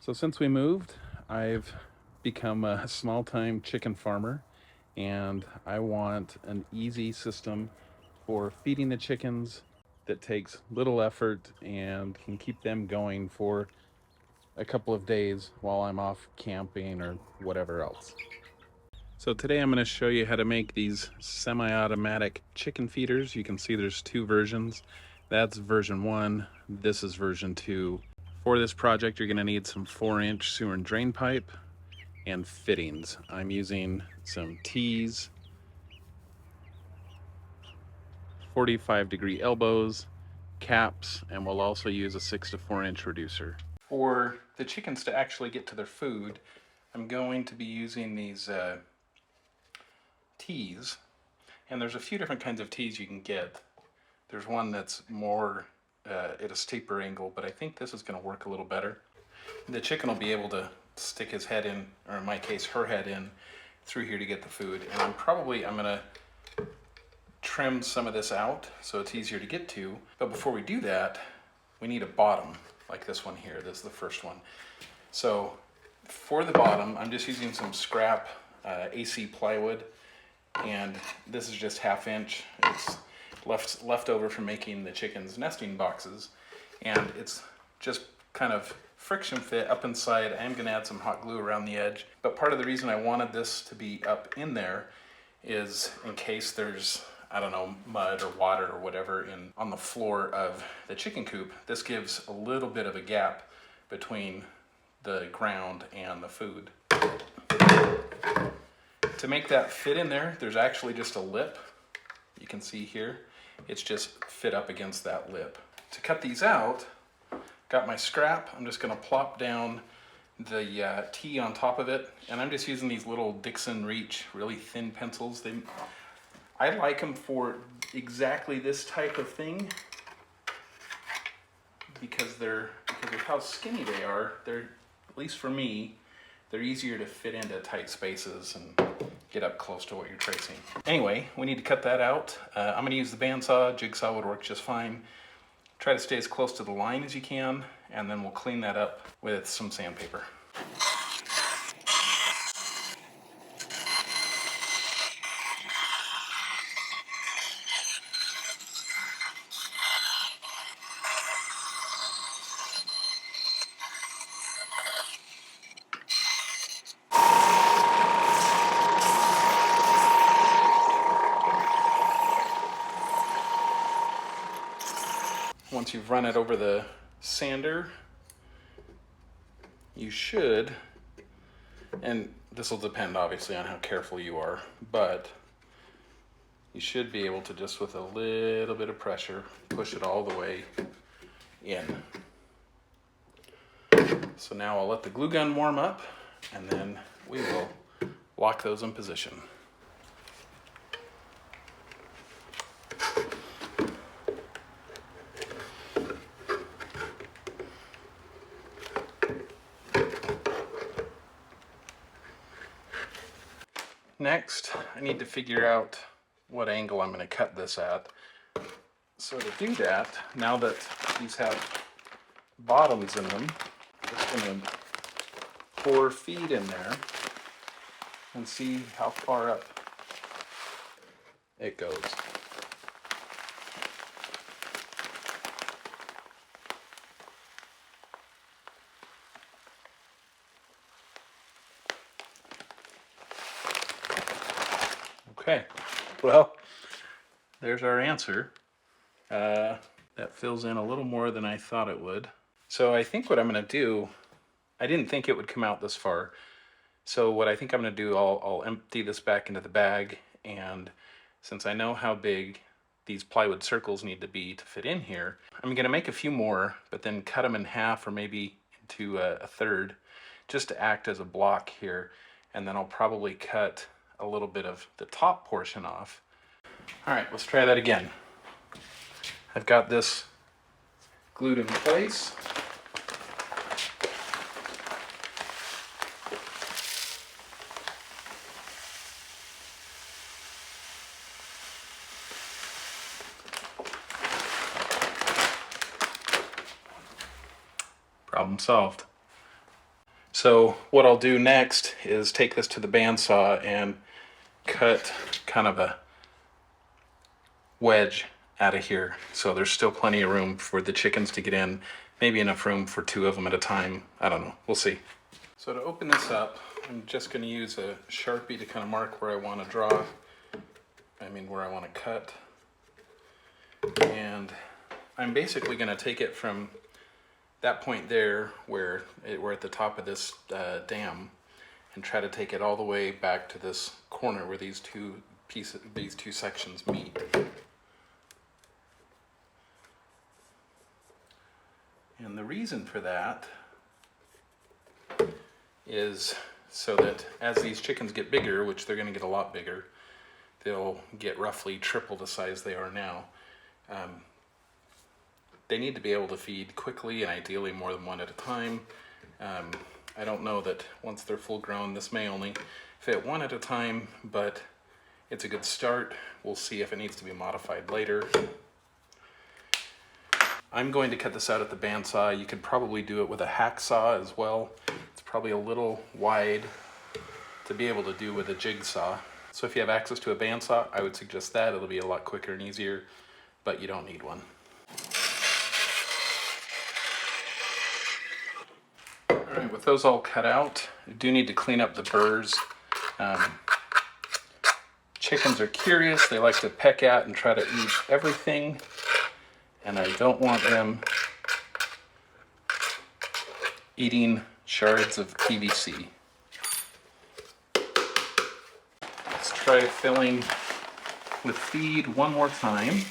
So since we moved, I've become a small-time chicken farmer, and I want an easy system for feeding the chickens that takes little effort and can keep them going for a couple of days while I'm off camping or whatever else. So today I'm going to show you how to make these semi-automatic chicken feeders. You can see there's two versions. That's version 1, this is version 2. For this project, you're going to need some 4-inch sewer and drain pipe and fittings. I'm using some T's, 45-degree elbows, caps, and we'll also use a 6 to 4-inch reducer. For the chickens to actually get to their food, I'm going to be using these T's, and there's a few different kinds of T's you can get. There's one that's more at a steeper angle, but I think this is going to work a little better. The chicken will be able to stick his head in, or in my case her head in, through here to get the food. And I'm going to trim some of this out so it's easier to get to. But before we do that, we need a bottom, like this one here. This is the first one. So for the bottom, I'm just using some scrap AC plywood, and this is just 1/2 inch. It's left over from making the chickens nesting boxes, and it's just kind of friction fit up inside. I am going to add some hot glue around the edge, but part of the reason I wanted this to be up in there is in case there's, I don't know, mud or water or whatever on the floor of the chicken coop. This gives a little bit of a gap between the ground and the food. To make that fit in there, there's actually just a lip. You can see here, it's just fit up against that lip. To cut these out, got my scrap. I'm just going to plop down the T on top of it, and I'm just using these little Dixon Reach really thin pencils. I like them for exactly this type of thing because of how skinny they are. They're, at least for me, they're easier to fit into tight spaces and get up close to what you're tracing. Anyway, we need to cut that out. I'm going to use the bandsaw. Jigsaw would work just fine. Try to stay as close to the line as you can, and then we'll clean that up with some sandpaper. Once you've run it over the sander, you should, and this will depend obviously on how careful you are, but you should be able to just with a little bit of pressure push it all the way in. So now I'll let the glue gun warm up, and then we will lock those in position. Next, I need to figure out what angle I'm going to cut this at. So to do that, now that these have bottoms in them, I'm just going to pour feed in there and see how far up it goes. Okay, well, there's our answer. That fills in a little more than I thought it would. So I think what I'm going to do, I didn't think it would come out this far. So what I think I'm going to do, I'll empty this back into the bag, and since I know how big these plywood circles need to be to fit in here, I'm going to make a few more, but then cut them in half or maybe into a third, just to act as a block here, and then I'll probably cut a little bit of the top portion off. All right, let's try that again. I've got this glued in place. Problem solved. So what I'll do next is take this to the bandsaw and cut kind of a wedge out of here. So there's still plenty of room for the chickens to get in, maybe enough room for 2 of them at a time. I don't know, we'll see. So to open this up, I'm just gonna use a Sharpie to kind of mark where I wanna draw. Where I wanna cut. And I'm basically gonna take it from that point there where we're at the top of this dam and try to take it all the way back to this corner where these two sections meet. And the reason for that is so that as these chickens get bigger, which they're gonna get a lot bigger, they'll get roughly triple the size they are now. They need to be able to feed quickly and ideally more than one at a time. I don't know that once they're full grown, this may only fit one at a time, but it's a good start. We'll see if it needs to be modified later. I'm going to cut this out at the bandsaw. You could probably do it with a hacksaw as well. It's probably a little wide to be able to do with a jigsaw. So if you have access to a bandsaw, I would suggest that. It'll be a lot quicker and easier, but you don't need one. All right, with those all cut out, I do need to clean up the burrs. Chickens are curious. They like to peck at and try to eat everything, and I don't want them eating shards of PVC. Let's try filling with feed one more time.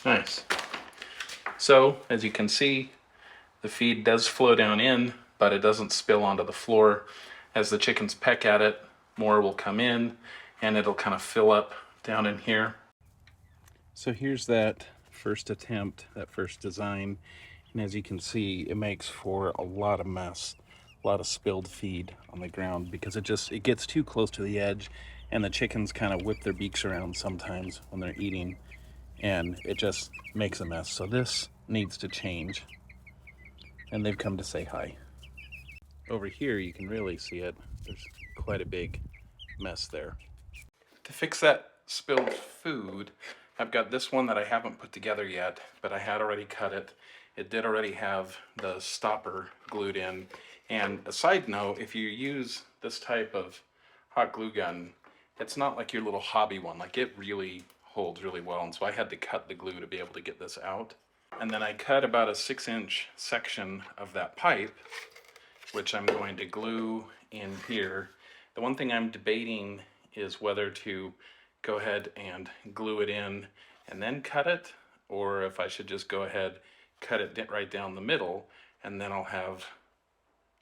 Nice. So, as you can see, the feed does flow down in, but it doesn't spill onto the floor. As the chickens peck at it, more will come in, and it'll kind of fill up down in here. So here's that first attempt, that first design, and as you can see, it makes for a lot of mess, a lot of spilled feed on the ground because it gets too close to the edge, and the chickens kind of whip their beaks around sometimes when they're eating, and it just makes a mess. So this needs to change, and they've come to say hi. Over here you can really see it. There's quite a big mess there. To fix that spilled food, I've got this one that I haven't put together yet, but I had already cut it. It did already have the stopper glued in. And a side note, if you use this type of hot glue gun, it's not like your little hobby one. Like, it really holds really well, and so I had to cut the glue to be able to get this out. And then I cut about a 6-inch section of that pipe, which I'm going to glue in here. The one thing I'm debating is whether to go ahead and glue it in and then cut it, or if I should just go ahead, cut it right down the middle, and then I'll have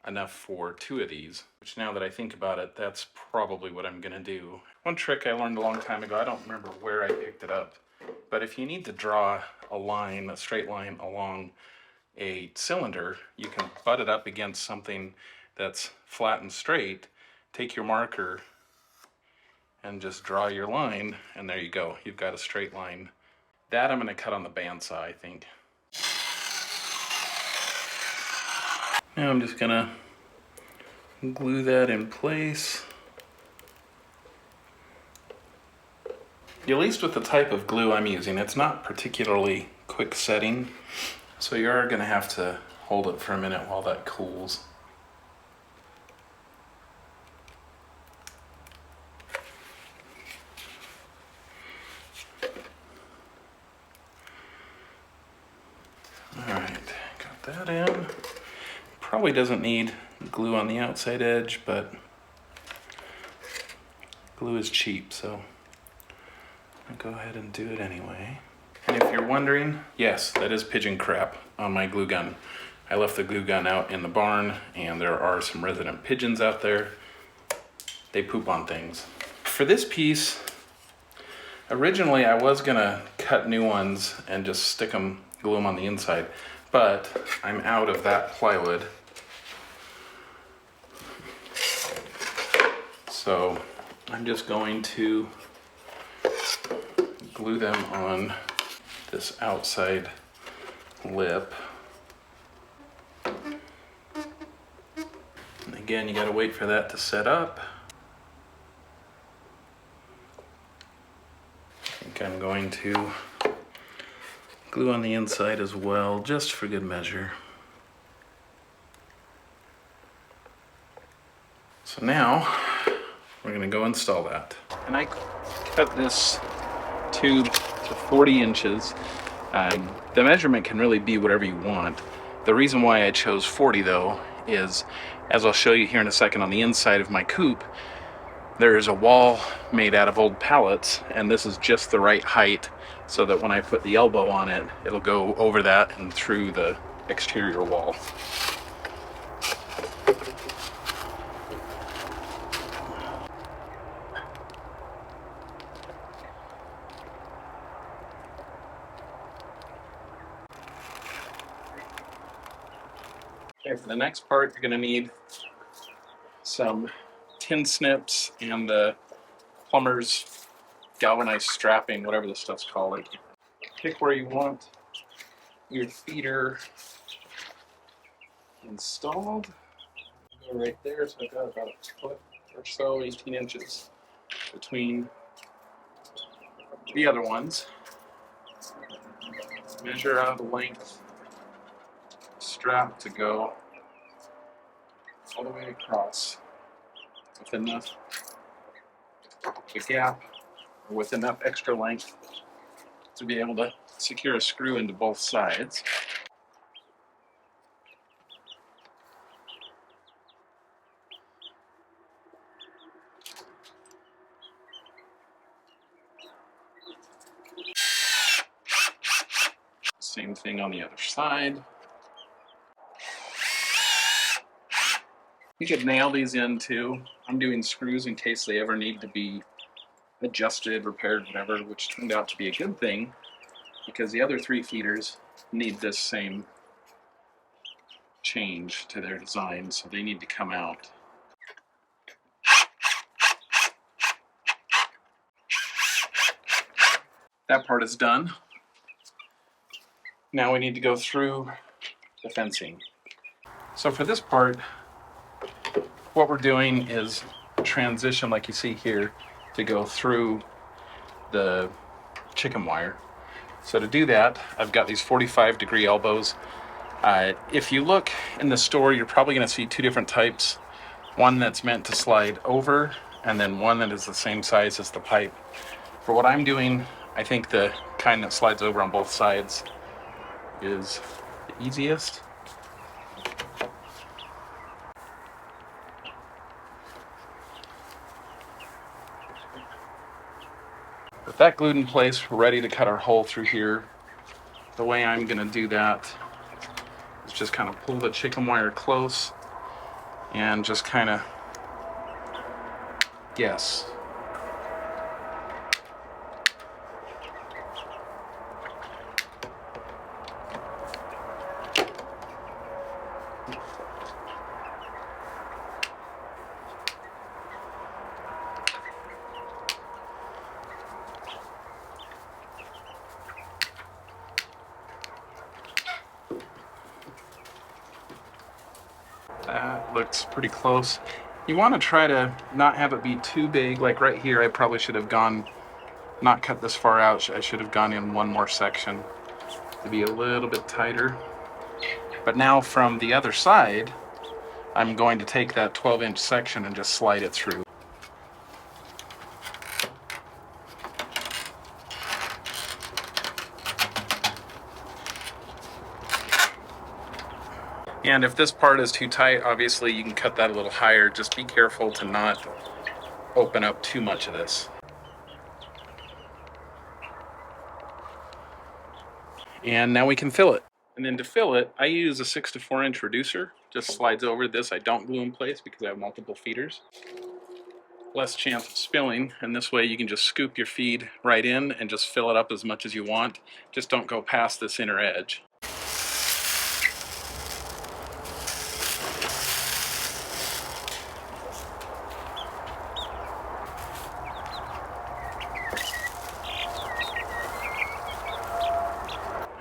enough for 2 of these, which now that I think about it, that's probably what I'm gonna do. One trick I learned a long time ago, I don't remember where I picked it up, but if you need to draw a line, a straight line along a cylinder, you can butt it up against something that's flat and straight, take your marker and just draw your line, and there you go, you've got a straight line. That I'm gonna cut on the bandsaw, I think. Now I'm just gonna glue that in place. At least with the type of glue I'm using, it's not particularly quick setting, so you're gonna have to hold it for a minute while that cools. Alright, got that in. Probably doesn't need glue on the outside edge, but glue is cheap, so I'll go ahead and do it anyway. And if you're wondering, yes, that is pigeon crap on my glue gun. I left the glue gun out in the barn, and there are some resident pigeons out there. They poop on things. For this piece, originally I was gonna cut new ones and just stick them, glue them on the inside, but I'm out of that plywood. So I'm just going to glue them on this outside lip. And again, you gotta wait for that to set up. I think I'm going to glue on the inside as well, just for good measure. So now we're gonna go install that. And I cut this tube to 40 inches. The measurement can really be whatever you want. The reason why I chose 40 though is, as I'll show you here in a second, on the inside of my coop, there is a wall made out of old pallets, and this is just the right height so that when I put the elbow on it, it'll go over that and through the exterior wall. Okay, for the next part, you're going to need some tin snips and the plumber's galvanized strapping, whatever this stuff's called. Pick where you want your feeder installed. Go right there, so I've got about a foot or so, 18 inches between the other ones. Measure out the length strap to go all the way across with enough a gap, or with enough extra length to be able to secure a screw into both sides. Same thing on the other side. You could nail these in too. I'm doing screws in case they ever need to be adjusted, repaired, whatever, which turned out to be a good thing because the other 3 feeders need this same change to their design, so they need to come out. That part is done. Now we need to go through the fencing. So for this part, what we're doing is transition, like you see here, to go through the chicken wire. So to do that, I've got these 45-degree elbows. If you look in the store, you're probably going to see 2 different types. One that's meant to slide over, and then one that is the same size as the pipe. For what I'm doing, I think the kind that slides over on both sides is the easiest. With that glued in place, we're ready to cut our hole through here. The way I'm going to do that is just kind of pull the chicken wire close and just kind of guess. That looks pretty close. You want to try to not have it be too big. Like right here, I probably should have not cut this far out. I should have gone in one more section to be a little bit tighter. But now from the other side, I'm going to take that 12-inch section and just slide it through. And if this part is too tight, obviously you can cut that a little higher. Just be careful to not open up too much of this. And now we can fill it. And then to fill it, I use a 6 to 4 inch reducer. Just slides over this. I don't glue in place because I have multiple feeders. Less chance of spilling, and this way you can just scoop your feed right in and just fill it up as much as you want. Just don't go past this inner edge.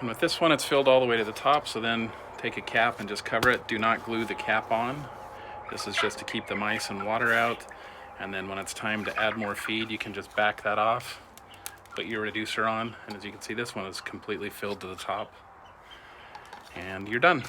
And with this one, it's filled all the way to the top, so then take a cap and just cover it. Do not glue the cap on. This is just to keep the mice and water out. And then when it's time to add more feed, you can just back that off, put your reducer on, and as you can see, this one is completely filled to the top. And you're done.